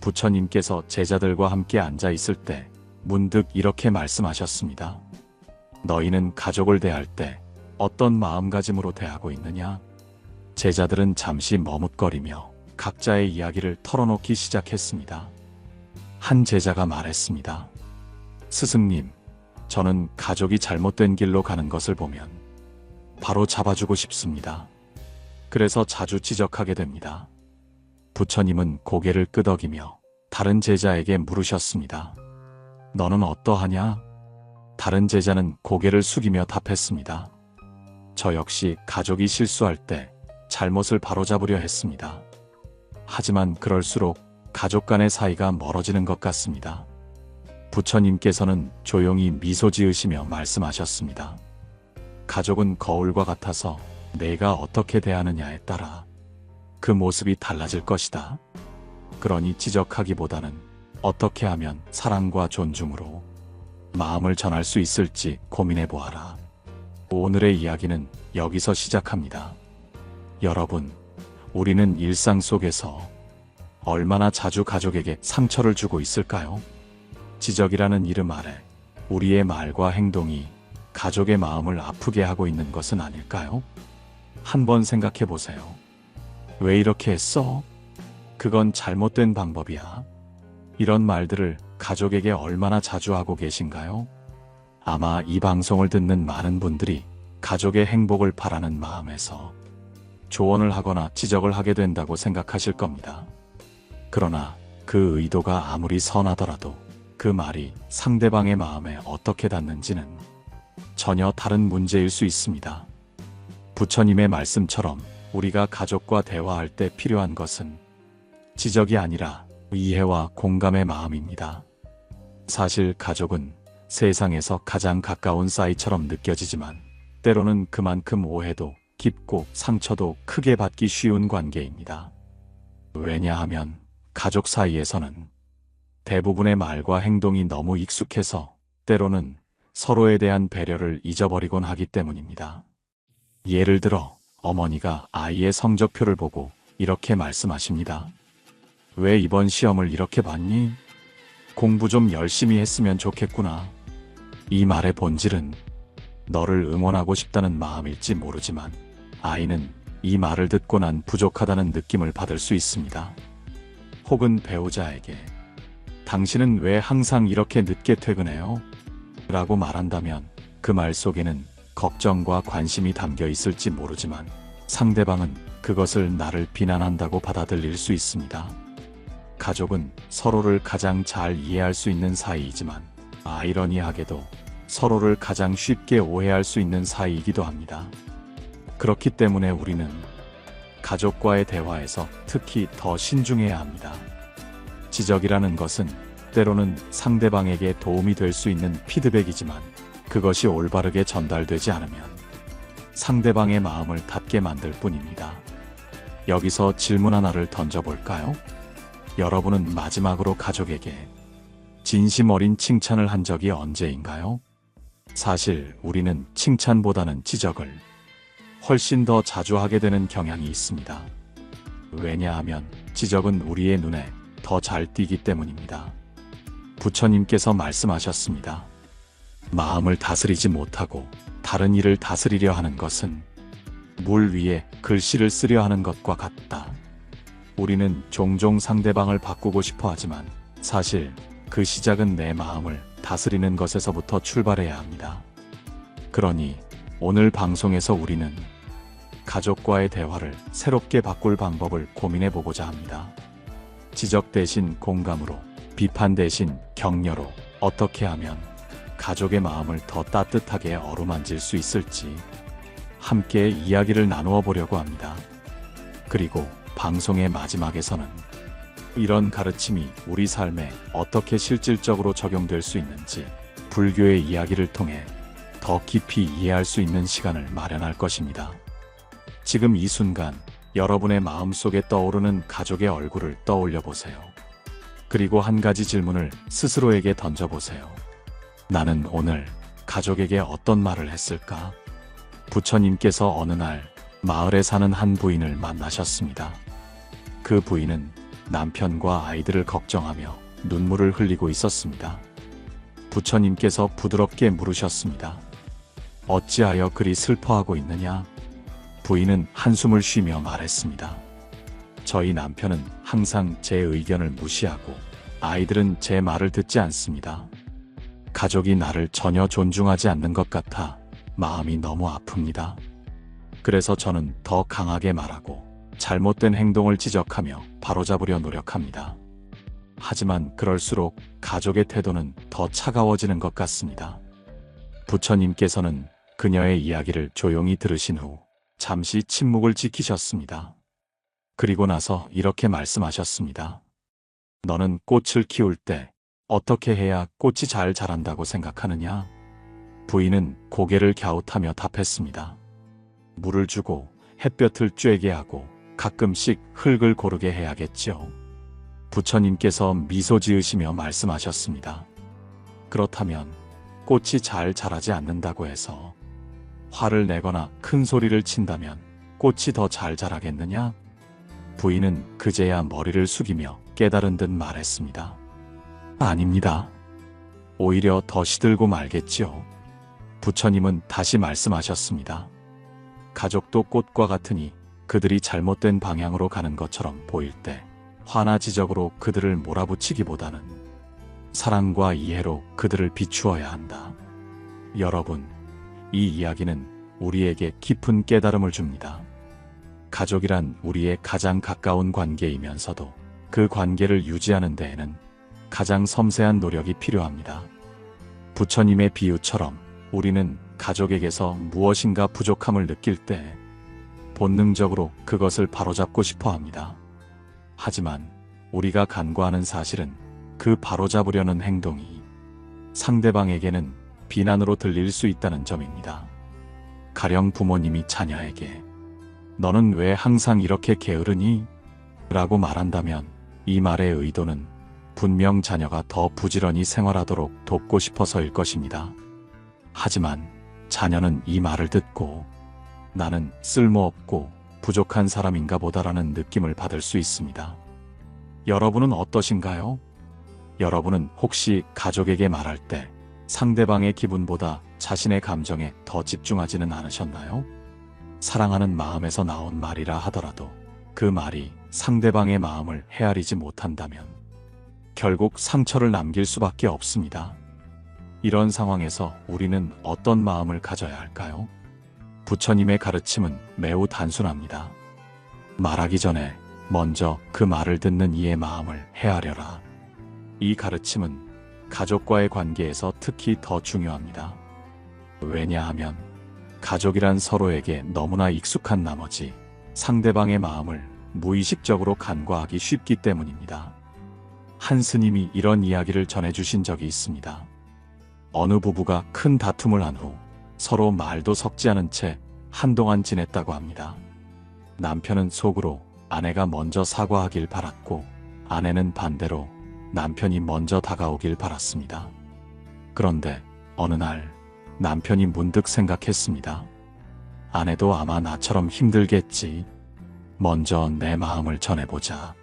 부처님께서 제자들과 함께 앉아 있을 때 문득 이렇게 말씀하셨습니다. 너희는 가족을 대할 때 어떤 마음가짐으로 대하고 있느냐? 제자들은 잠시 머뭇거리며 각자의 이야기를 털어놓기 시작했습니다. 한 제자가 말했습니다. 스승님, 저는 가족이 잘못된 길로 가는 것을 보면 바로 잡아주고 싶습니다. 그래서 자주 지적하게 됩니다. 부처님은 고개를 끄덕이며 다른 제자에게 물으셨습니다. 너는 어떠하냐? 다른 제자는 고개를 숙이며 답했습니다. 저 역시 가족이 실수할 때 잘못을 바로잡으려 했습니다. 하지만 그럴수록 가족 간의 사이가 멀어지는 것 같습니다. 부처님께서는 조용히 미소 지으시며 말씀하셨습니다. 가족은 거울과 같아서 내가 어떻게 대하느냐에 따라 그 모습이 달라질 것이다. 그러니 지적하기보다는 어떻게 하면 사랑과 존중으로 마음을 전할 수 있을지 고민해 보아라. 오늘의 이야기는 여기서 시작합니다. 여러분, 우리는 일상 속에서 얼마나 자주 가족에게 상처를 주고 있을까요? 지적이라는 이름 아래 우리의 말과 행동이 가족의 마음을 아프게 하고 있는 것은 아닐까요? 한번 생각해 보세요. 왜 이렇게 했어? 그건 잘못된 방법이야. 이런 말들을 가족에게 얼마나 자주 하고 계신가요? 아마 이 방송을 듣는 많은 분들이 가족의 행복을 바라는 마음에서 조언을 하거나 지적을 하게 된다고 생각하실 겁니다. 그러나 그 의도가 아무리 선하더라도 그 말이 상대방의 마음에 어떻게 닿는지는 전혀 다른 문제일 수 있습니다. 부처님의 말씀처럼 우리가 가족과 대화할 때 필요한 것은 지적이 아니라 이해와 공감의 마음입니다. 사실 가족은 세상에서 가장 가까운 사이처럼 느껴지지만 때로는 그만큼 오해도 깊고 상처도 크게 받기 쉬운 관계입니다. 왜냐하면 가족 사이에서는 대부분의 말과 행동이 너무 익숙해서 때로는 서로에 대한 배려를 잊어버리곤 하기 때문입니다. 예를 들어 어머니가 아이의 성적표를 보고 이렇게 말씀하십니다. 왜 이번 시험을 이렇게 봤니? 공부 좀 열심히 했으면 좋겠구나. 이 말의 본질은 너를 응원하고 싶다는 마음일지 모르지만 아이는 이 말을 듣고 난 부족하다는 느낌을 받을 수 있습니다. 혹은 배우자에게 당신은 왜 항상 이렇게 늦게 퇴근해요? 라고 말한다면 그 말 속에는 걱정과 관심이 담겨 있을지 모르지만 상대방은 그것을 나를 비난한다고 받아들일 수 있습니다. 가족은 서로를 가장 잘 이해할 수 있는 사이이지만 아이러니하게도 서로를 가장 쉽게 오해할 수 있는 사이이기도 합니다. 그렇기 때문에 우리는 가족과의 대화에서 특히 더 신중해야 합니다. 지적이라는 것은 때로는 상대방에게 도움이 될 수 있는 피드백이지만 그것이 올바르게 전달되지 않으면 상대방의 마음을 닫게 만들 뿐입니다. 여기서 질문 하나를 던져볼까요? 여러분은 마지막으로 가족에게 진심 어린 칭찬을 한 적이 언제인가요? 사실 우리는 칭찬보다는 지적을 훨씬 더 자주 하게 되는 경향이 있습니다. 왜냐하면 지적은 우리의 눈에 더 잘 띄기 때문입니다. 부처님께서 말씀하셨습니다. 마음을 다스리지 못하고 다른 일을 다스리려 하는 것은 물 위에 글씨를 쓰려 하는 것과 같다. 우리는 종종 상대방을 바꾸고 싶어 하지만 사실 그 시작은 내 마음을 다스리는 것에서부터 출발해야 합니다. 그러니 오늘 방송에서 우리는 가족과의 대화를 새롭게 바꿀 방법을 고민해 보고자 합니다. 지적 대신 공감으로, 비판 대신 격려로 어떻게 하면 가족의 마음을 더 따뜻하게 어루만질 수 있을지 함께 이야기를 나누어 보려고 합니다. 그리고 방송의 마지막에서는 이런 가르침이 우리 삶에 어떻게 실질적으로 적용될 수 있는지 불교의 이야기를 통해 더 깊이 이해할 수 있는 시간을 마련할 것입니다. 지금 이 순간 여러분의 마음속에 떠오르는 가족의 얼굴을 떠올려 보세요. 그리고 한 가지 질문을 스스로에게 던져보세요. 나는 오늘 가족에게 어떤 말을 했을까? 부처님께서 어느 날 마을에 사는 한 부인을 만나셨습니다. 그 부인은 남편과 아이들을 걱정하며 눈물을 흘리고 있었습니다. 부처님께서 부드럽게 물으셨습니다. 어찌하여 그리 슬퍼하고 있느냐? 부인은 한숨을 쉬며 말했습니다. 저희 남편은 항상 제 의견을 무시하고 아이들은 제 말을 듣지 않습니다. 가족이 나를 전혀 존중하지 않는 것 같아 마음이 너무 아픕니다. 그래서 저는 더 강하게 말하고 잘못된 행동을 지적하며 바로잡으려 노력합니다. 하지만 그럴수록 가족의 태도는 더 차가워지는 것 같습니다. 부처님께서는 그녀의 이야기를 조용히 들으신 후 잠시 침묵을 지키셨습니다. 그리고 나서 이렇게 말씀하셨습니다. 너는 꽃을 키울 때 어떻게 해야 꽃이 잘 자란다고 생각하느냐? 부인은 고개를 갸웃하며 답했습니다. 물을 주고 햇볕을 쬐게 하고 가끔씩 흙을 고르게 해야겠지요. 부처님께서 미소 지으시며 말씀하셨습니다. 그렇다면 꽃이 잘 자라지 않는다고 해서 화를 내거나 큰 소리를 친다면 꽃이 더 잘 자라겠느냐? 부인은 그제야 머리를 숙이며 깨달은 듯 말했습니다. 아닙니다. 오히려 더 시들고 말겠지요. 부처님은 다시 말씀하셨습니다. 가족도 꽃과 같으니 그들이 잘못된 방향으로 가는 것처럼 보일 때 화나 지적으로 그들을 몰아붙이기보다는 사랑과 이해로 그들을 비추어야 한다. 여러분, 이 이야기는 우리에게 깊은 깨달음을 줍니다. 가족이란 우리의 가장 가까운 관계이면서도 그 관계를 유지하는 데에는 가장 섬세한 노력이 필요합니다. 부처님의 비유처럼 우리는 가족에게서 무엇인가 부족함을 느낄 때 본능적으로 그것을 바로잡고 싶어 합니다. 하지만 우리가 간과하는 사실은 그 바로잡으려는 행동이 상대방에게는 비난으로 들릴 수 있다는 점입니다. 가령 부모님이 자녀에게 너는 왜 항상 이렇게 게으르니? 라고 말한다면 이 말의 의도는 분명 자녀가 더 부지런히 생활하도록 돕고 싶어서일 것입니다. 하지만 자녀는 이 말을 듣고 나는 쓸모없고 부족한 사람인가 보다라는 느낌을 받을 수 있습니다. 여러분은 어떠신가요? 여러분은 혹시 가족에게 말할 때 상대방의 기분보다 자신의 감정에 더 집중하지는 않으셨나요? 사랑하는 마음에서 나온 말이라 하더라도 그 말이 상대방의 마음을 헤아리지 못한다면 결국 상처를 남길 수밖에 없습니다. 이런 상황에서 우리는 어떤 마음을 가져야 할까요? 부처님의 가르침은 매우 단순합니다. 말하기 전에 먼저 그 말을 듣는 이의 마음을 헤아려라. 이 가르침은 가족과의 관계에서 특히 더 중요합니다. 왜냐하면 가족이란 서로에게 너무나 익숙한 나머지 상대방의 마음을 무의식적으로 간과하기 쉽기 때문입니다. 한 스님이 이런 이야기를 전해주신 적이 있습니다. 어느 부부가 큰 다툼을 한 후 서로 말도 섞지 않은 채 한동안 지냈다고 합니다. 남편은 속으로 아내가 먼저 사과하길 바랐고 아내는 반대로 남편이 먼저 다가오길 바랐습니다. 그런데 어느 날 남편이 문득 생각했습니다. 아내도 아마 나처럼 힘들겠지. 먼저 내 마음을 전해보자.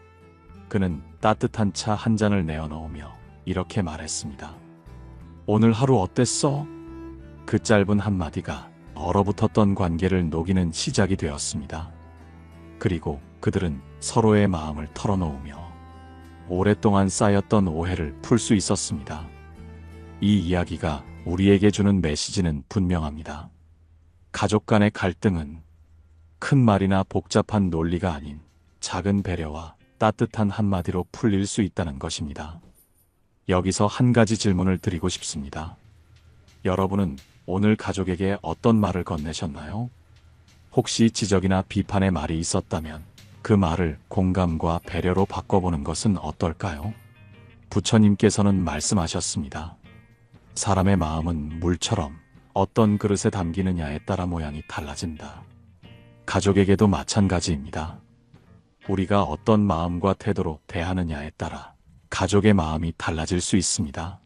그는 따뜻한 차 한 잔을 내어놓으며 이렇게 말했습니다. 오늘 하루 어땠어? 그 짧은 한마디가 얼어붙었던 관계를 녹이는 시작이 되었습니다. 그리고 그들은 서로의 마음을 털어놓으며 오랫동안 쌓였던 오해를 풀 수 있었습니다. 이 이야기가 우리에게 주는 메시지는 분명합니다. 가족 간의 갈등은 큰 말이나 복잡한 논리가 아닌 작은 배려와 따뜻한 한마디로 풀릴 수 있다는 것입니다. 여기서 한 가지 질문을 드리고 싶습니다. 여러분은 오늘 가족에게 어떤 말을 건네셨나요? 혹시 지적이나 비판의 말이 있었다면 그 말을 공감과 배려로 바꿔보는 것은 어떨까요? 부처님께서는 말씀하셨습니다. 사람의 마음은 물처럼 어떤 그릇에 담기느냐에 따라 모양이 달라진다. 가족에게도 마찬가지입니다. 우리가 어떤 마음과 태도로 대하느냐에 따라 가족의 마음이 달라질 수 있습니다.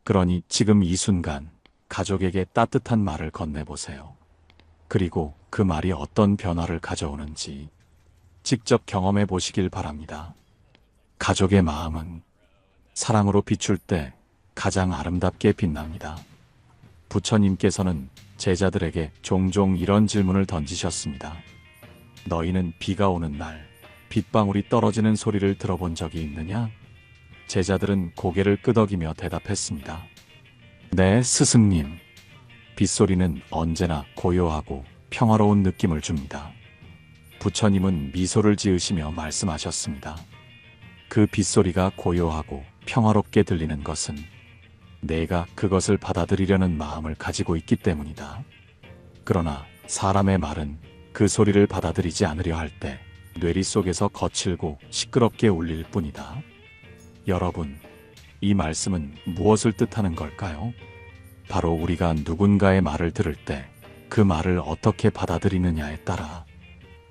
그러니 지금 이 순간 가족에게 따뜻한 말을 건네보세요. 그리고 그 말이 어떤 변화를 가져오는지 직접 경험해 보시길 바랍니다. 가족의 마음은 사랑으로 비출 때 가장 아름답게 빛납니다. 부처님께서는 제자들에게 종종 이런 질문을 던지셨습니다. 너희는 비가 오는 날 빗방울이 떨어지는 소리를 들어본 적이 있느냐? 제자들은 고개를 끄덕이며 대답했습니다. 네, 스승님. 빗소리는 언제나 고요하고 평화로운 느낌을 줍니다. 부처님은 미소를 지으시며 말씀하셨습니다. 그 빗소리가 고요하고 평화롭게 들리는 것은 내가 그것을 받아들이려는 마음을 가지고 있기 때문이다. 그러나 사람의 말은 그 소리를 받아들이지 않으려 할 때 뇌리 속에서 거칠고 시끄럽게 울릴 뿐이다. 여러분, 이 말씀은 무엇을 뜻하는 걸까요? 바로 우리가 누군가의 말을 들을 때 그 말을 어떻게 받아들이느냐에 따라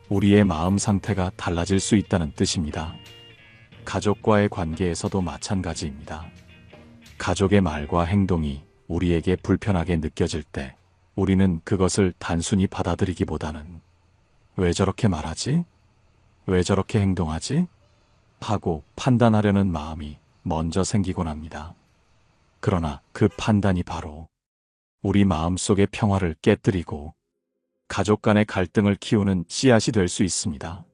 우리의 마음 상태가 달라질 수 있다는 뜻입니다. 가족과의 관계에서도 마찬가지입니다. 가족의 말과 행동이 우리에게 불편하게 느껴질 때 우리는 그것을 단순히 받아들이기보다는 왜 저렇게 말하지? 왜 저렇게 행동하지? 하고 판단하려는 마음이 먼저 생기곤 합니다. 그러나 그 판단이 바로 우리 마음속의 평화를 깨뜨리고 가족 간의 갈등을 키우는 씨앗이 될 수 있습니다.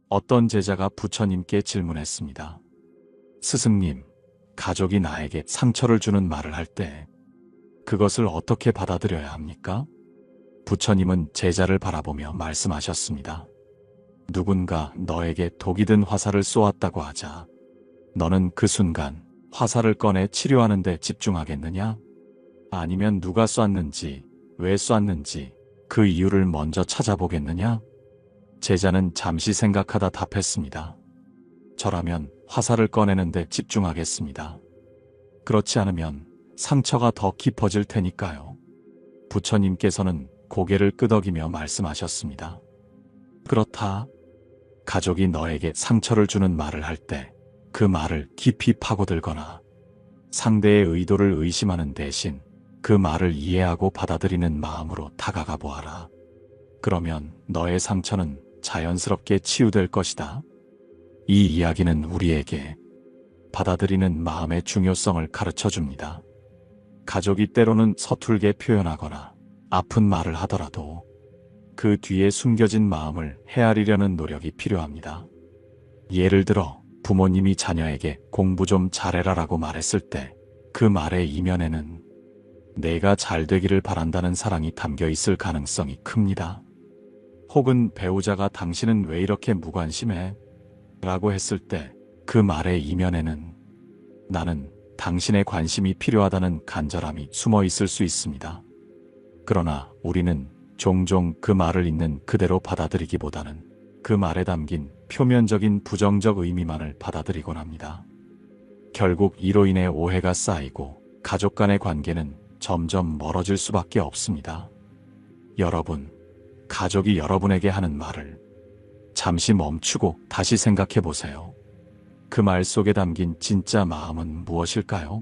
어떤 제자가 부처님께 질문했습니다. 스승님, 가족이 나에게 상처를 주는 말을 할 때 그것을 어떻게 받아들여야 합니까? 부처님은 제자를 바라보며 말씀하셨습니다. 누군가 너에게 독이 든 화살을 쏘았다고 하자 너는 그 순간 화살을 꺼내 치료하는 데 집중하겠느냐? 아니면 누가 쐈는지, 왜 쐈는지 그 이유를 먼저 찾아보겠느냐? 제자는 잠시 생각하다 답했습니다. 저라면 화살을 꺼내는 데 집중하겠습니다. 그렇지 않으면 상처가 더 깊어질 테니까요. 부처님께서는 고개를 끄덕이며 말씀하셨습니다. 그렇다. 가족이 너에게 상처를 주는 말을 할 때 그 말을 깊이 파고들거나 상대의 의도를 의심하는 대신 그 말을 이해하고 받아들이는 마음으로 다가가 보아라. 그러면 너의 상처는 자연스럽게 치유될 것이다. 이 이야기는 우리에게 받아들이는 마음의 중요성을 가르쳐 줍니다. 가족이 때로는 서툴게 표현하거나 아픈 말을 하더라도 그 뒤에 숨겨진 마음을 헤아리려는 노력이 필요합니다. 예를 들어 부모님이 자녀에게 공부 좀 잘해라라고 말했을 때 그 말의 이면에는 내가 잘 되기를 바란다는 사랑이 담겨 있을 가능성이 큽니다. 혹은 배우자가 당신은 왜 이렇게 무관심해? 라고 했을 때 그 말의 이면에는 나는 당신의 관심이 필요하다는 간절함이 숨어 있을 수 있습니다. 그러나 우리는 종종 그 말을 있는 그대로 받아들이기보다는 그 말에 담긴 표면적인 부정적 의미만을 받아들이곤 합니다. 결국 이로 인해 오해가 쌓이고 가족 간의 관계는 점점 멀어질 수밖에 없습니다. 여러분, 가족이 여러분에게 하는 말을 잠시 멈추고 다시 생각해 보세요. 그 말 속에 담긴 진짜 마음은 무엇일까요?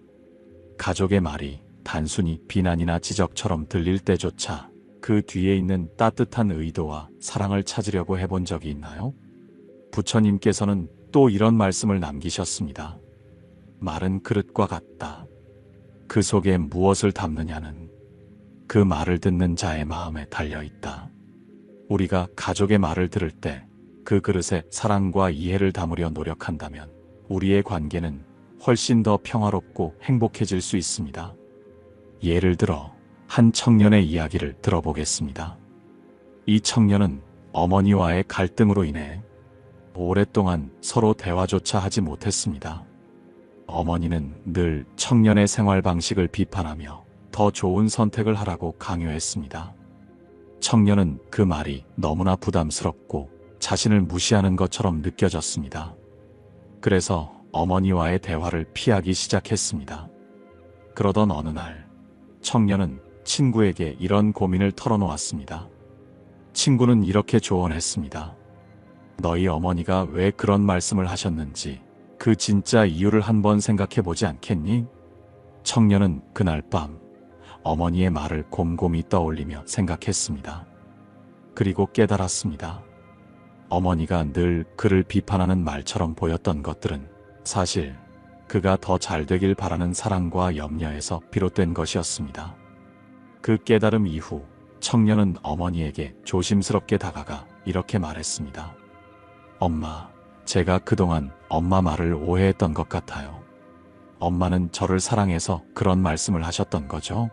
가족의 말이 단순히 비난이나 지적처럼 들릴 때조차 그 뒤에 있는 따뜻한 의도와 사랑을 찾으려고 해본 적이 있나요? 부처님께서는 또 이런 말씀을 남기셨습니다. 말은 그릇과 같다. 그 속에 무엇을 담느냐는 그 말을 듣는 자의 마음에 달려있다. 우리가 가족의 말을 들을 때 그 그릇에 사랑과 이해를 담으려 노력한다면 우리의 관계는 훨씬 더 평화롭고 행복해질 수 있습니다. 예를 들어 한 청년의 이야기를 들어보겠습니다. 이 청년은 어머니와의 갈등으로 인해 오랫동안 서로 대화조차 하지 못했습니다. 어머니는 늘 청년의 생활 방식을 비판하며 더 좋은 선택을 하라고 강요했습니다. 청년은 그 말이 너무나 부담스럽고 자신을 무시하는 것처럼 느껴졌습니다. 그래서 어머니와의 대화를 피하기 시작했습니다. 그러던 어느 날 청년은 친구에게 이런 고민을 털어놓았습니다. 친구는 이렇게 조언했습니다. 너희 어머니가 왜 그런 말씀을 하셨는지 그 진짜 이유를 한번 생각해 보지 않겠니? 청년은 그날 밤 어머니의 말을 곰곰이 떠올리며 생각했습니다. 그리고 깨달았습니다. 어머니가 늘 그를 비판하는 말처럼 보였던 것들은 사실 그가 더 잘 되길 바라는 사랑과 염려에서 비롯된 것이었습니다. 그 깨달음 이후 청년은 어머니에게 조심스럽게 다가가 이렇게 말했습니다. 엄마, 제가 그동안 엄마 말을 오해했던 것 같아요. 엄마는 저를 사랑해서 그런 말씀을 하셨던 거죠?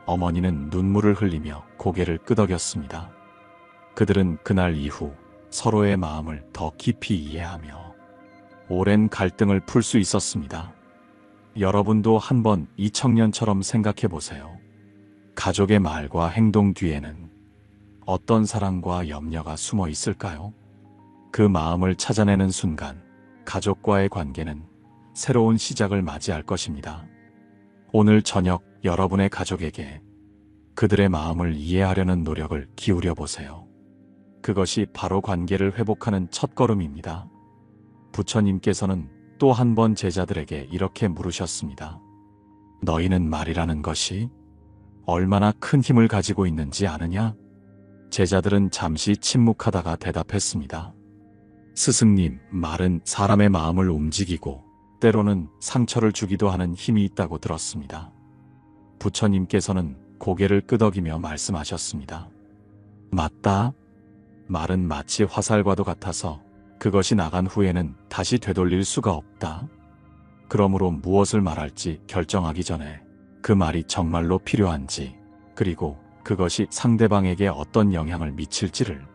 어머니는 눈물을 흘리며 고개를 끄덕였습니다. 그들은 그날 이후 서로의 마음을 더 깊이 이해하며 오랜 갈등을 풀 수 있었습니다. 여러분도 한번 이 청년처럼 생각해 보세요. 가족의 말과 행동 뒤에는 어떤 사랑과 염려가 숨어 있을까요? 그 마음을 찾아내는 순간 가족과의 관계는 새로운 시작을 맞이할 것입니다. 오늘 저녁 여러분의 가족에게 그들의 마음을 이해하려는 노력을 기울여 보세요. 그것이 바로 관계를 회복하는 첫걸음입니다. 부처님께서는 또 한 번 제자들에게 이렇게 물으셨습니다. 너희는 말이라는 것이 얼마나 큰 힘을 가지고 있는지 아느냐? 제자들은 잠시 침묵하다가 대답했습니다. 스승님, 말은 사람의 마음을 움직이고 때로는 상처를 주기도 하는 힘이 있다고 들었습니다. 부처님께서는 고개를 끄덕이며 말씀하셨습니다. 맞다. 말은 마치 화살과도 같아서 그것이 나간 후에는 다시 되돌릴 수가 없다. 그러므로 무엇을 말할지 결정하기 전에 그 말이 정말로 필요한지, 그리고 그것이 상대방에게 어떤 영향을 미칠지를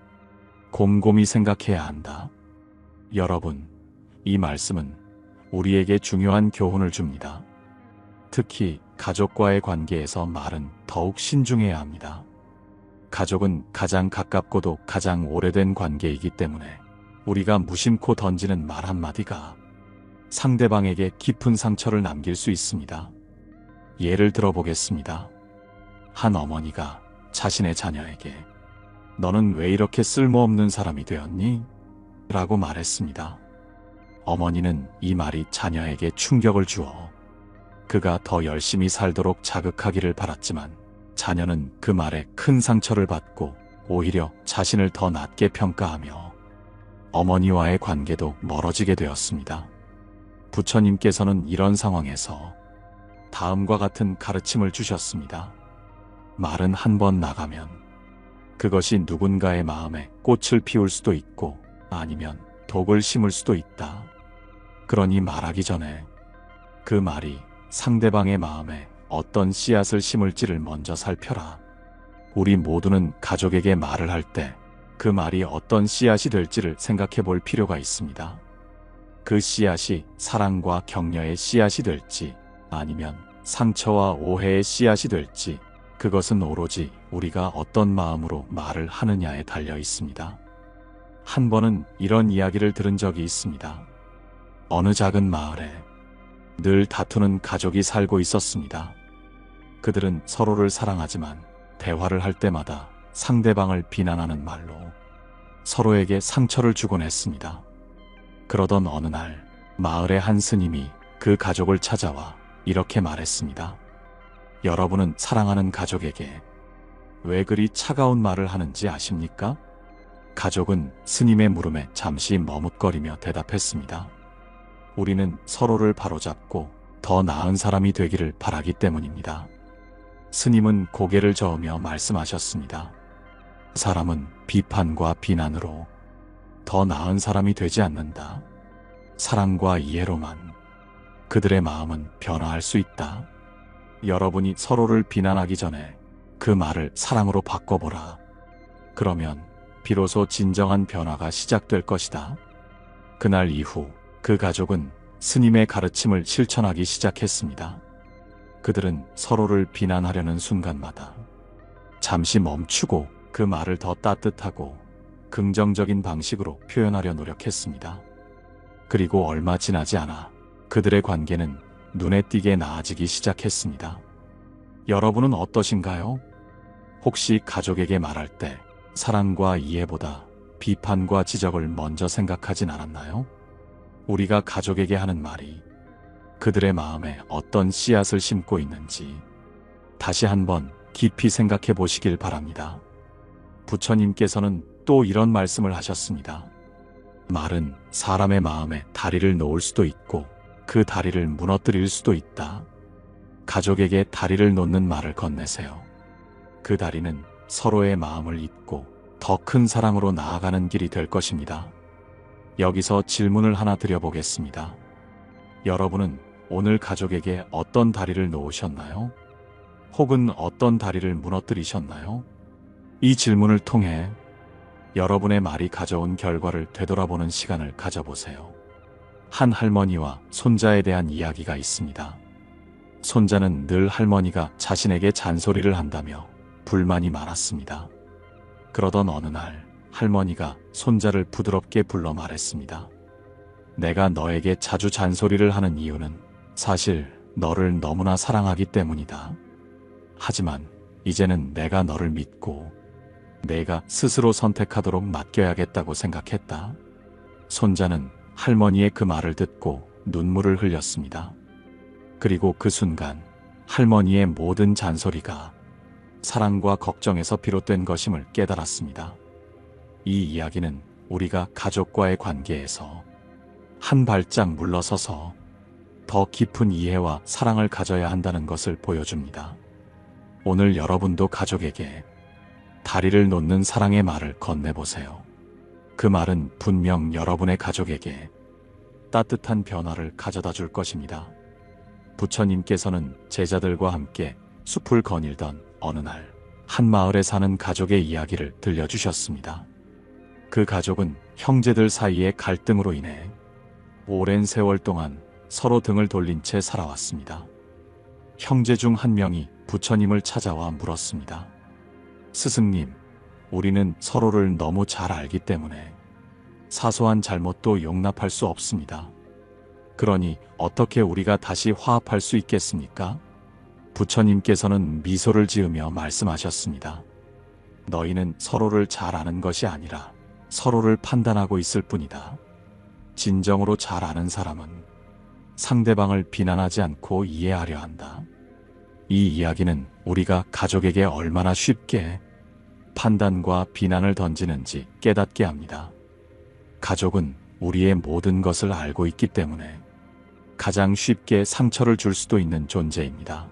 곰곰이 생각해야 한다. 여러분, 이 말씀은 우리에게 중요한 교훈을 줍니다. 특히 가족과의 관계에서 말은 더욱 신중해야 합니다. 가족은 가장 가깝고도 가장 오래된 관계이기 때문에 우리가 무심코 던지는 말 한마디가 상대방에게 깊은 상처를 남길 수 있습니다. 예를 들어보겠습니다. 한 어머니가 자신의 자녀에게 너는 왜 이렇게 쓸모없는 사람이 되었니? 라고 말했습니다. 어머니는 이 말이 자녀에게 충격을 주어 그가 더 열심히 살도록 자극하기를 바랐지만 자녀는 그 말에 큰 상처를 받고 오히려 자신을 더 낮게 평가하며 어머니와의 관계도 멀어지게 되었습니다. 부처님께서는 이런 상황에서 다음과 같은 가르침을 주셨습니다. 말은 한 번 나가면 그것이 누군가의 마음에 꽃을 피울 수도 있고 아니면 독을 심을 수도 있다. 그러니 말하기 전에 그 말이 상대방의 마음에 어떤 씨앗을 심을지를 먼저 살펴라. 우리 모두는 가족에게 말을 할 때 그 말이 어떤 씨앗이 될지를 생각해 볼 필요가 있습니다. 그 씨앗이 사랑과 격려의 씨앗이 될지 아니면 상처와 오해의 씨앗이 될지 그것은 오로지 우리가 어떤 마음으로 말을 하느냐에 달려 있습니다. 한 번은 이런 이야기를 들은 적이 있습니다. 어느 작은 마을에 늘 다투는 가족이 살고 있었습니다. 그들은 서로를 사랑하지만 대화를 할 때마다 상대방을 비난하는 말로 서로에게 상처를 주곤 했습니다. 그러던 어느 날 마을의 한 스님이 그 가족을 찾아와 이렇게 말했습니다. 여러분은 사랑하는 가족에게 왜 그리 차가운 말을 하는지 아십니까? 가족은 스님의 물음에 잠시 머뭇거리며 대답했습니다. 우리는 서로를 바로잡고 더 나은 사람이 되기를 바라기 때문입니다. 스님은 고개를 저으며 말씀하셨습니다. 사람은 비판과 비난으로 더 나은 사람이 되지 않는다. 사랑과 이해로만 그들의 마음은 변화할 수 있다. 여러분이 서로를 비난하기 전에 그 말을 사랑으로 바꿔보라. 그러면 비로소 진정한 변화가 시작될 것이다. 그날 이후 그 가족은 스님의 가르침을 실천하기 시작했습니다. 그들은 서로를 비난하려는 순간마다 잠시 멈추고 그 말을 더 따뜻하고 긍정적인 방식으로 표현하려 노력했습니다. 그리고 얼마 지나지 않아 그들의 관계는 눈에 띄게 나아지기 시작했습니다. 여러분은 어떠신가요? 혹시 가족에게 말할 때 사랑과 이해보다 비판과 지적을 먼저 생각하진 않았나요? 우리가 가족에게 하는 말이 그들의 마음에 어떤 씨앗을 심고 있는지 다시 한번 깊이 생각해 보시길 바랍니다. 부처님께서는 또 이런 말씀을 하셨습니다. 말은 사람의 마음에 다리를 놓을 수도 있고 그 다리를 무너뜨릴 수도 있다. 가족에게 다리를 놓는 말을 건네세요. 그 다리는 서로의 마음을 잇고 더 큰 사랑으로 나아가는 길이 될 것입니다. 여기서 질문을 하나 드려보겠습니다. 여러분은 오늘 가족에게 어떤 다리를 놓으셨나요? 혹은 어떤 다리를 무너뜨리셨나요? 이 질문을 통해 여러분의 말이 가져온 결과를 되돌아보는 시간을 가져보세요. 한 할머니와 손자에 대한 이야기가 있습니다. 손자는 늘 할머니가 자신에게 잔소리를 한다며 불만이 많았습니다. 그러던 어느 날 할머니가 손자를 부드럽게 불러 말했습니다. 내가 너에게 자주 잔소리를 하는 이유는 사실 너를 너무나 사랑하기 때문이다. 하지만 이제는 내가 너를 믿고 내가 스스로 선택하도록 맡겨야겠다고 생각했다. 손자는 할머니의 그 말을 듣고 눈물을 흘렸습니다. 그리고 그 순간 할머니의 모든 잔소리가 사랑과 걱정에서 비롯된 것임을 깨달았습니다. 이 이야기는 우리가 가족과의 관계에서 한 발짝 물러서서 더 깊은 이해와 사랑을 가져야 한다는 것을 보여줍니다. 오늘 여러분도 가족에게 다리를 놓는 사랑의 말을 건네보세요. 그 말은 분명 여러분의 가족에게 따뜻한 변화를 가져다 줄 것입니다. 부처님께서는 제자들과 함께 숲을 거닐던 어느 날, 한 마을에 사는 가족의 이야기를 들려주셨습니다. 그 가족은 형제들 사이의 갈등으로 인해 오랜 세월 동안 서로 등을 돌린 채 살아왔습니다. 형제 중 한 명이 부처님을 찾아와 물었습니다. 스승님, 우리는 서로를 너무 잘 알기 때문에 사소한 잘못도 용납할 수 없습니다. 그러니 어떻게 우리가 다시 화합할 수 있겠습니까? 부처님께서는 미소를 지으며 말씀하셨습니다. 너희는 서로를 잘 아는 것이 아니라 서로를 판단하고 있을 뿐이다. 진정으로 잘 아는 사람은 상대방을 비난하지 않고 이해하려 한다. 이 이야기는 우리가 가족에게 얼마나 쉽게 판단과 비난을 던지는지 깨닫게 합니다. 가족은 우리의 모든 것을 알고 있기 때문에 가장 쉽게 상처를 줄 수도 있는 존재입니다.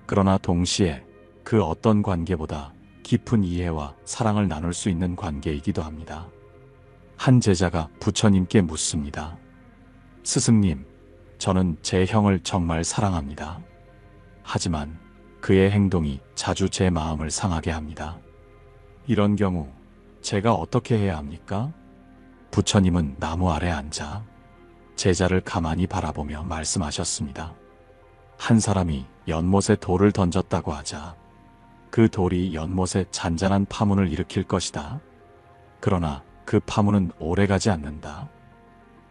그러나 동시에 그 어떤 관계보다 깊은 이해와 사랑을 나눌 수 있는 관계이기도 합니다. 한 제자가 부처님께 묻습니다. 스승님, 저는 제 형을 정말 사랑합니다. 하지만 그의 행동이 자주 제 마음을 상하게 합니다. 이런 경우 제가 어떻게 해야 합니까? 부처님은 나무 아래 앉아 제자를 가만히 바라보며 말씀하셨습니다. 한 사람이 연못에 돌을 던졌다고 하자 그 돌이 연못에 잔잔한 파문을 일으킬 것이다. 그러나 그 파문은 오래가지 않는다.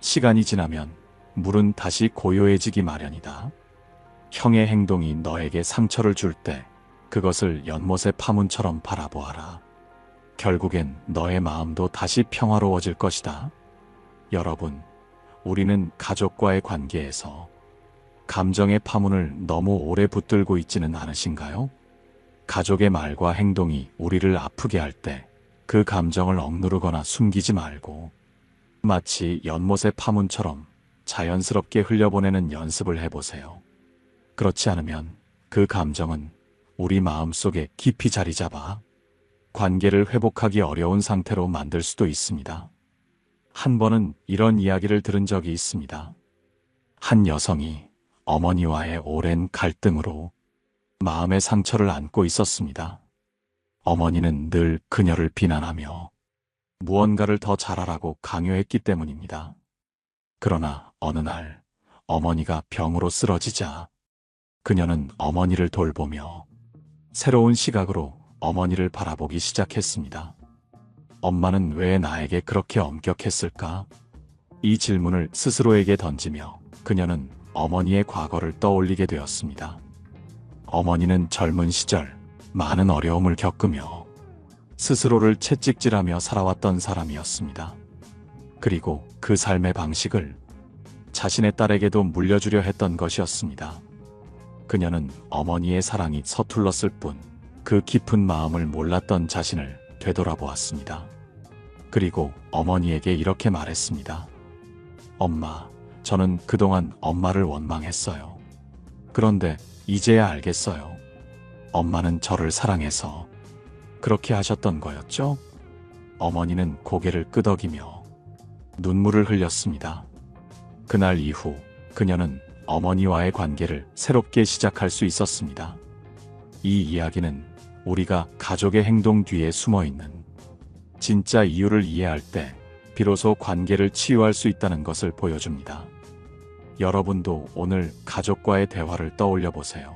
시간이 지나면 물은 다시 고요해지기 마련이다. 형의 행동이 너에게 상처를 줄 때 그것을 연못의 파문처럼 바라보아라. 결국엔 너의 마음도 다시 평화로워질 것이다. 여러분, 우리는 가족과의 관계에서 감정의 파문을 너무 오래 붙들고 있지는 않으신가요? 가족의 말과 행동이 우리를 아프게 할 때 그 감정을 억누르거나 숨기지 말고 마치 연못의 파문처럼 자연스럽게 흘려보내는 연습을 해보세요. 그렇지 않으면 그 감정은 우리 마음속에 깊이 자리 잡아 관계를 회복하기 어려운 상태로 만들 수도 있습니다. 한 번은 이런 이야기를 들은 적이 있습니다. 한 여성이 어머니와의 오랜 갈등으로 마음의 상처를 안고 있었습니다. 어머니는 늘 그녀를 비난하며 무언가를 더 잘하라고 강요했기 때문입니다. 그러나 어느 날 어머니가 병으로 쓰러지자 그녀는 어머니를 돌보며 새로운 시각으로 어머니를 바라보기 시작했습니다. 엄마는 왜 나에게 그렇게 엄격했을까? 이 질문을 스스로에게 던지며 그녀는 어머니의 과거를 떠올리게 되었습니다. 어머니는 젊은 시절 많은 어려움을 겪으며 스스로를 채찍질하며 살아왔던 사람이었습니다. 그리고 그 삶의 방식을 자신의 딸에게도 물려주려 했던 것이었습니다. 그녀는 어머니의 사랑이 서툴렀을 뿐 그 깊은 마음을 몰랐던 자신을 되돌아보았습니다. 그리고 어머니에게 이렇게 말했습니다. 엄마, 저는 그동안 엄마를 원망했어요. 그런데 이제야 알겠어요. 엄마는 저를 사랑해서 그렇게 하셨던 거였죠? 어머니는 고개를 끄덕이며 눈물을 흘렸습니다. 그날 이후 그녀는 어머니와의 관계를 새롭게 시작할 수 있었습니다. 이 이야기는 우리가 가족의 행동 뒤에 숨어 있는 진짜 이유를 이해할 때 비로소 관계를 치유할 수 있다는 것을 보여줍니다. 여러분도 오늘 가족과의 대화를 떠올려 보세요.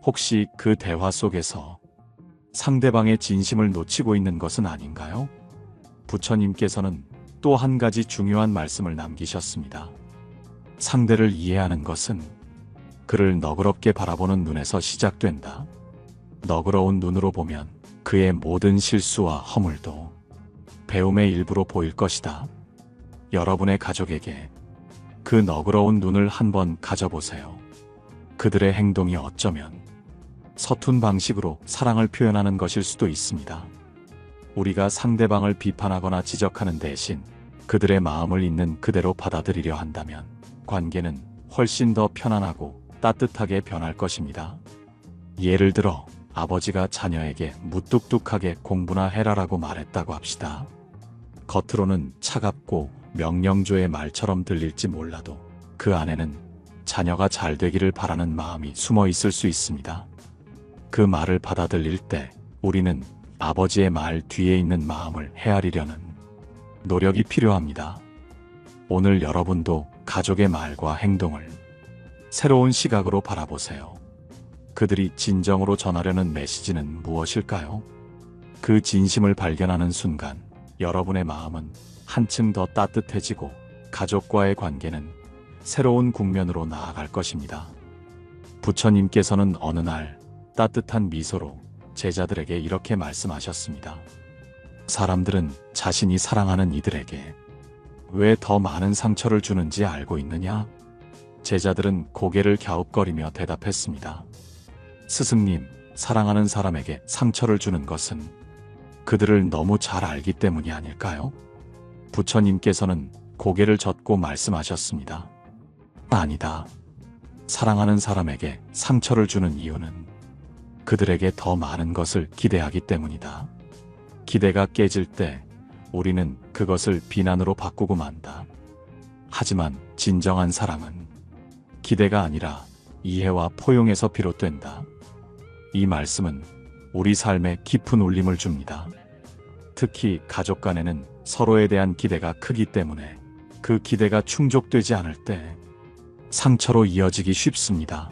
혹시 그 대화 속에서 상대방의 진심을 놓치고 있는 것은 아닌가요? 부처님께서는 또 한 가지 중요한 말씀을 남기셨습니다. 상대를 이해하는 것은 그를 너그럽게 바라보는 눈에서 시작된다. 너그러운 눈으로 보면 그의 모든 실수와 허물도 배움의 일부로 보일 것이다. 여러분의 가족에게 그 너그러운 눈을 한번 가져보세요. 그들의 행동이 어쩌면 서툰 방식으로 사랑을 표현하는 것일 수도 있습니다. 우리가 상대방을 비판하거나 지적하는 대신 그들의 마음을 있는 그대로 받아들이려 한다면 관계는 훨씬 더 편안하고 따뜻하게 변할 것입니다. 예를 들어 아버지가 자녀에게 무뚝뚝하게 공부나 해라라고 말했다고 합시다. 겉으로는 차갑고 명령조의 말처럼 들릴지 몰라도 그 안에는 자녀가 잘 되기를 바라는 마음이 숨어 있을 수 있습니다. 그 말을 받아들일 때 우리는 아버지의 말 뒤에 있는 마음을 헤아리려는 노력이 필요합니다. 오늘 여러분도 가족의 말과 행동을 새로운 시각으로 바라보세요. 그들이 진정으로 전하려는 메시지는 무엇일까요? 그 진심을 발견하는 순간 여러분의 마음은 한층 더 따뜻해지고 가족과의 관계는 새로운 국면으로 나아갈 것입니다. 부처님께서는 어느 날 따뜻한 미소로 제자들에게 이렇게 말씀하셨습니다. 사람들은 자신이 사랑하는 이들에게 왜 더 많은 상처를 주는지 알고 있느냐? 제자들은 고개를 갸웃거리며 대답했습니다. 스승님, 사랑하는 사람에게 상처를 주는 것은 그들을 너무 잘 알기 때문이 아닐까요? 부처님께서는 고개를 젓고 말씀하셨습니다. 아니다. 사랑하는 사람에게 상처를 주는 이유는 그들에게 더 많은 것을 기대하기 때문이다. 기대가 깨질 때 우리는 그것을 비난으로 바꾸고 만다. 하지만 진정한 사랑은 기대가 아니라 이해와 포용에서 비롯된다. 이 말씀은 우리 삶에 깊은 울림을 줍니다. 특히 가족 간에는 서로에 대한 기대가 크기 때문에 그 기대가 충족되지 않을 때 상처로 이어지기 쉽습니다.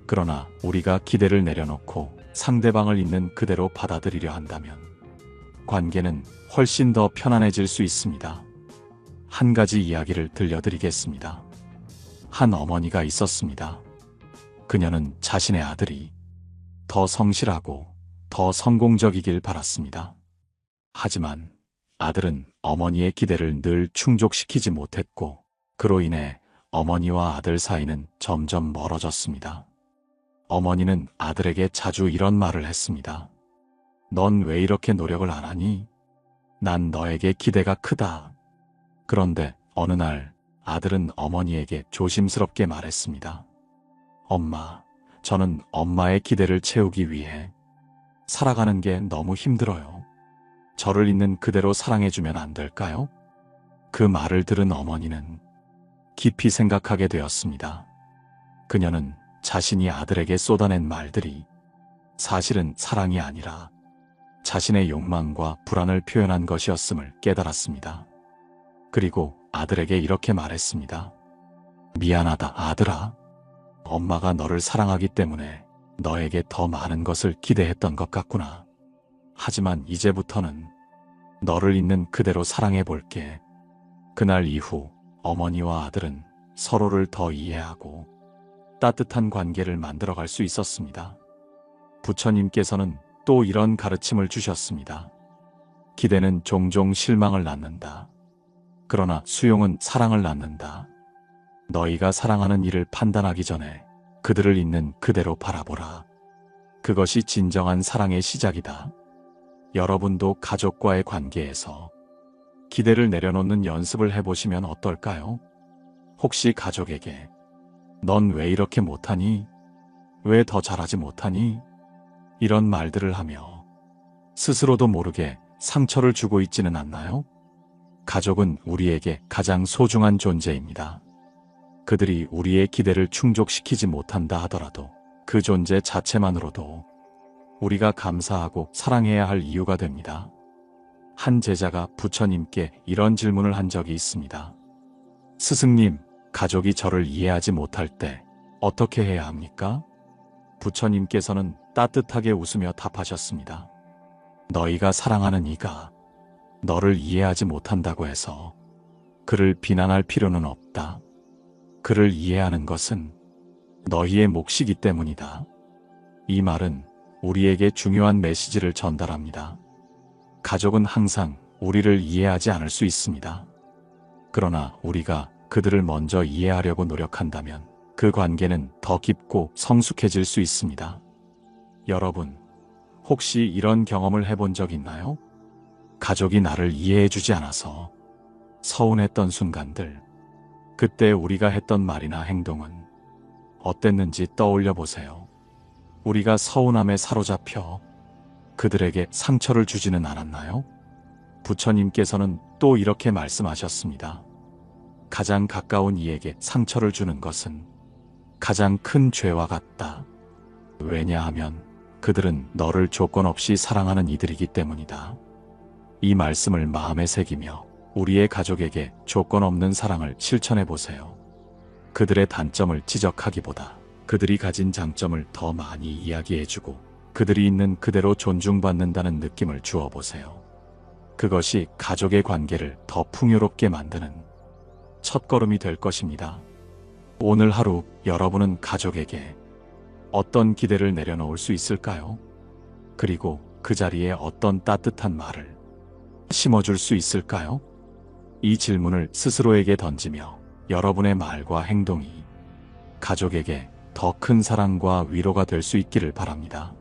그러나 우리가 기대를 내려놓고 상대방을 있는 그대로 받아들이려 한다면 관계는 훨씬 더 편안해질 수 있습니다. 한 가지 이야기를 들려드리겠습니다. 한 어머니가 있었습니다. 그녀는 자신의 아들이 더 성실하고 더 성공적이길 바랐습니다. 하지만 아들은 어머니의 기대를 늘 충족시키지 못했고 그로 인해 어머니와 아들 사이는 점점 멀어졌습니다. 어머니는 아들에게 자주 이런 말을 했습니다. 넌 왜 이렇게 노력을 안 하니? 난 너에게 기대가 크다. 그런데 어느 날 아들은 어머니에게 조심스럽게 말했습니다. 엄마, 저는 엄마의 기대를 채우기 위해 살아가는 게 너무 힘들어요. 저를 있는 그대로 사랑해주면 안 될까요? 그 말을 들은 어머니는 깊이 생각하게 되었습니다. 그녀는 자신이 아들에게 쏟아낸 말들이 사실은 사랑이 아니라 자신의 욕망과 불안을 표현한 것이었음을 깨달았습니다. 그리고 아들에게 이렇게 말했습니다. 미안하다, 아들아. 엄마가 너를 사랑하기 때문에 너에게 더 많은 것을 기대했던 것 같구나. 하지만 이제부터는 너를 있는 그대로 사랑해 볼게. 그날 이후 어머니와 아들은 서로를 더 이해하고 따뜻한 관계를 만들어갈 수 있었습니다. 부처님께서는 또 이런 가르침을 주셨습니다. 기대는 종종 실망을 낳는다. 그러나 수용은 사랑을 낳는다. 너희가 사랑하는 이를 판단하기 전에 그들을 있는 그대로 바라보라. 그것이 진정한 사랑의 시작이다. 여러분도 가족과의 관계에서 기대를 내려놓는 연습을 해보시면 어떨까요? 혹시 가족에게 넌 왜 이렇게 못하니? 왜 더 잘하지 못하니? 이런 말들을 하며 스스로도 모르게 상처를 주고 있지는 않나요? 가족은 우리에게 가장 소중한 존재입니다. 그들이 우리의 기대를 충족시키지 못한다 하더라도 그 존재 자체만으로도 우리가 감사하고 사랑해야 할 이유가 됩니다. 한 제자가 부처님께 이런 질문을 한 적이 있습니다. 스승님, 가족이 저를 이해하지 못할 때 어떻게 해야 합니까? 부처님께서는 따뜻하게 웃으며 답하셨습니다. 너희가 사랑하는 이가 너를 이해하지 못한다고 해서 그를 비난할 필요는 없다. 그를 이해하는 것은 너희의 몫이기 때문이다. 이 말은 우리에게 중요한 메시지를 전달합니다. 가족은 항상 우리를 이해하지 않을 수 있습니다. 그러나 우리가 그들을 먼저 이해하려고 노력한다면 그 관계는 더 깊고 성숙해질 수 있습니다. 여러분, 혹시 이런 경험을 해본 적 있나요? 가족이 나를 이해해주지 않아서 서운했던 순간들, 그때 우리가 했던 말이나 행동은 어땠는지 떠올려 보세요. 우리가 서운함에 사로잡혀 그들에게 상처를 주지는 않았나요? 부처님께서는 또 이렇게 말씀하셨습니다. 가장 가까운 이에게 상처를 주는 것은 가장 큰 죄와 같다. 왜냐하면 그들은 너를 조건 없이 사랑하는 이들이기 때문이다. 이 말씀을 마음에 새기며 우리의 가족에게 조건 없는 사랑을 실천해 보세요. 그들의 단점을 지적하기보다 그들이 가진 장점을 더 많이 이야기해주고 그들이 있는 그대로 존중받는다는 느낌을 주어 보세요. 그것이 가족의 관계를 더 풍요롭게 만드는 첫걸음이 될 것입니다. 오늘 하루 여러분은 가족에게 어떤 기대를 내려놓을 수 있을까요? 그리고 그 자리에 어떤 따뜻한 말을 심어줄 수 있을까요? 이 질문을 스스로에게 던지며 여러분의 말과 행동이 가족에게 더 큰 사랑과 위로가 될 수 있기를 바랍니다.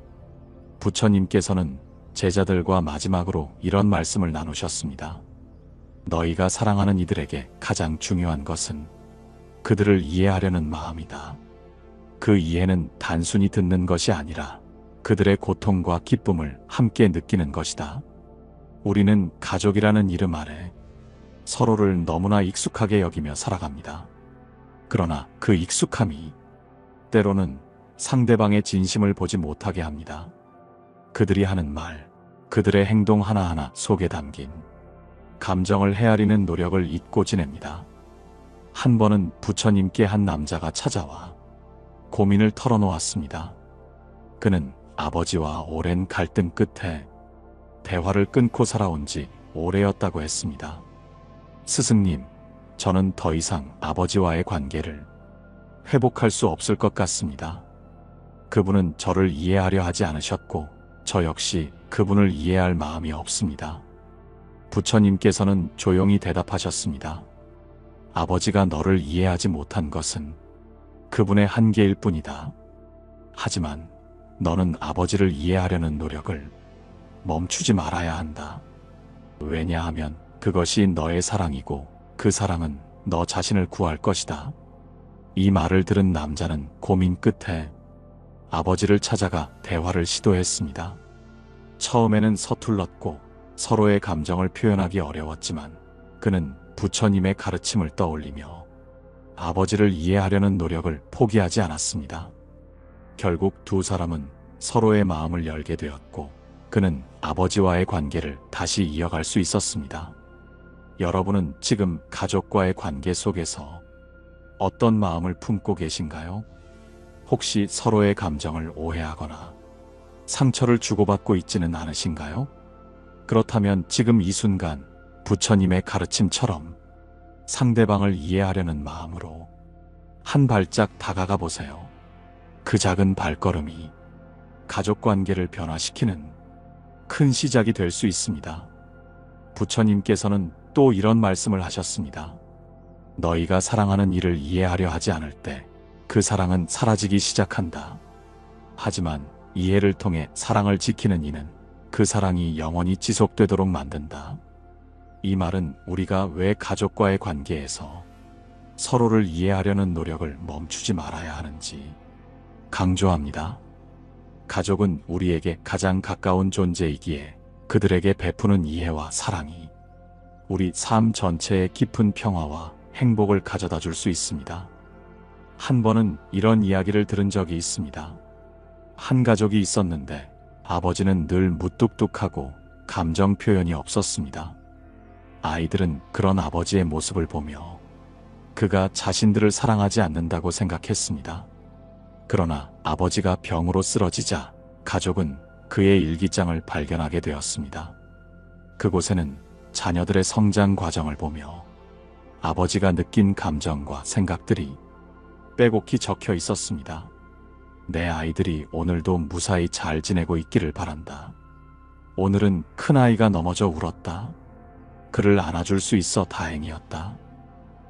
부처님께서는 제자들과 마지막으로 이런 말씀을 나누셨습니다. 너희가 사랑하는 이들에게 가장 중요한 것은 그들을 이해하려는 마음이다. 그 이해는 단순히 듣는 것이 아니라 그들의 고통과 기쁨을 함께 느끼는 것이다. 우리는 가족이라는 이름 아래 서로를 너무나 익숙하게 여기며 살아갑니다. 그러나 그 익숙함이 때로는 상대방의 진심을 보지 못하게 합니다. 그들이 하는 말, 그들의 행동 하나하나 속에 담긴 감정을 헤아리는 노력을 잊고 지냅니다. 한 번은 부처님께 한 남자가 찾아와 고민을 털어놓았습니다. 그는 아버지와 오랜 갈등 끝에 대화를 끊고 살아온 지 오래였다고 했습니다. 스승님, 저는 더 이상 아버지와의 관계를 회복할 수 없을 것 같습니다. 그분은 저를 이해하려 하지 않으셨고 저 역시 그분을 이해할 마음이 없습니다. 부처님께서는 조용히 대답하셨습니다. 아버지가 너를 이해하지 못한 것은 그분의 한계일 뿐이다. 하지만 너는 아버지를 이해하려는 노력을 멈추지 말아야 한다. 왜냐하면 그것이 너의 사랑이고 그 사랑은 너 자신을 구할 것이다. 이 말을 들은 남자는 고민 끝에 아버지를 찾아가 대화를 시도했습니다. 처음에는 서툴렀고 서로의 감정을 표현하기 어려웠지만 그는 부처님의 가르침을 떠올리며 아버지를 이해하려는 노력을 포기하지 않았습니다. 결국 두 사람은 서로의 마음을 열게 되었고 그는 아버지와의 관계를 다시 이어갈 수 있었습니다. 여러분은 지금 가족과의 관계 속에서 어떤 마음을 품고 계신가요? 혹시 서로의 감정을 오해하거나 상처를 주고받고 있지는 않으신가요? 그렇다면 지금 이 순간 부처님의 가르침처럼 상대방을 이해하려는 마음으로 한 발짝 다가가 보세요. 그 작은 발걸음이 가족 관계를 변화시키는 큰 시작이 될 수 있습니다. 부처님께서는 또 이런 말씀을 하셨습니다. 너희가 사랑하는 이를 이해하려 하지 않을 때 그 사랑은 사라지기 시작한다. 하지만 이해를 통해 사랑을 지키는 이는 그 사랑이 영원히 지속되도록 만든다. 이 말은 우리가 왜 가족과의 관계에서 서로를 이해하려는 노력을 멈추지 말아야 하는지 강조합니다. 가족은 우리에게 가장 가까운 존재이기에 그들에게 베푸는 이해와 사랑이 우리 삶 전체에 깊은 평화와 행복을 가져다 줄 수 있습니다. 한 번은 이런 이야기를 들은 적이 있습니다. 한 가족이 있었는데 아버지는 늘 무뚝뚝하고 감정 표현이 없었습니다. 아이들은 그런 아버지의 모습을 보며 그가 자신들을 사랑하지 않는다고 생각했습니다. 그러나 아버지가 병으로 쓰러지자 가족은 그의 일기장을 발견하게 되었습니다. 그곳에는 자녀들의 성장 과정을 보며 아버지가 느낀 감정과 생각들이 빼곡히 적혀 있었습니다. 내 아이들이 오늘도 무사히 잘 지내고 있기를 바란다. 오늘은 큰아이가 넘어져 울었다. 그를 안아줄 수 있어 다행이었다.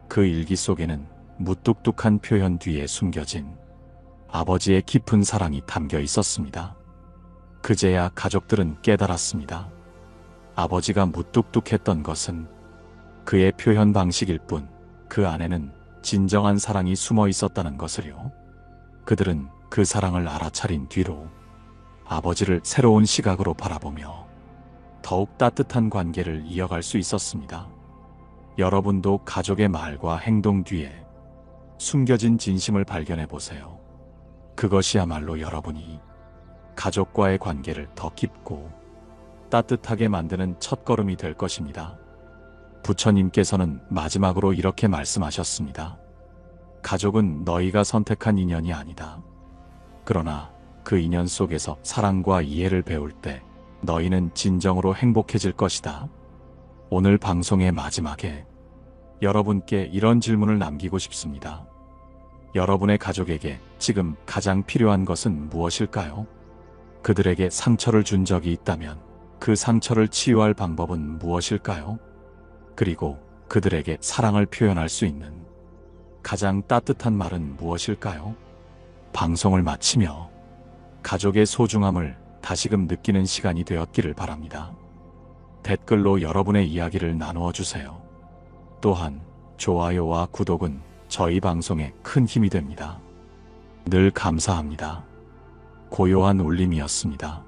그 일기 속에는 무뚝뚝한 표현 뒤에 숨겨진 아버지의 깊은 사랑이 담겨 있었습니다. 그제야 가족들은 깨달았습니다. 아버지가 무뚝뚝했던 것은 그의 표현 방식일 뿐 그 안에는 진정한 사랑이 숨어 있었다는 것을요. 그들은 그 사랑을 알아차린 뒤로 아버지를 새로운 시각으로 바라보며 더욱 따뜻한 관계를 이어갈 수 있었습니다. 여러분도 가족의 말과 행동 뒤에 숨겨진 진심을 발견해 보세요. 그것이야말로 여러분이 가족과의 관계를 더 깊고 따뜻하게 만드는 첫걸음이 될 것입니다. 부처님께서는 마지막으로 이렇게 말씀하셨습니다. 가족은 너희가 선택한 인연이 아니다. 그러나 그 인연 속에서 사랑과 이해를 배울 때 너희는 진정으로 행복해질 것이다. 오늘 방송의 마지막에 여러분께 이런 질문을 남기고 싶습니다. 여러분의 가족에게 지금 가장 필요한 것은 무엇일까요? 그들에게 상처를 준 적이 있다면 그 상처를 치유할 방법은 무엇일까요? 그리고 그들에게 사랑을 표현할 수 있는 가장 따뜻한 말은 무엇일까요? 방송을 마치며 가족의 소중함을 다시금 느끼는 시간이 되었기를 바랍니다. 댓글로 여러분의 이야기를 나누어 주세요. 또한 좋아요와 구독은 저희 방송에 큰 힘이 됩니다. 늘 감사합니다. 고요한 울림이었습니다.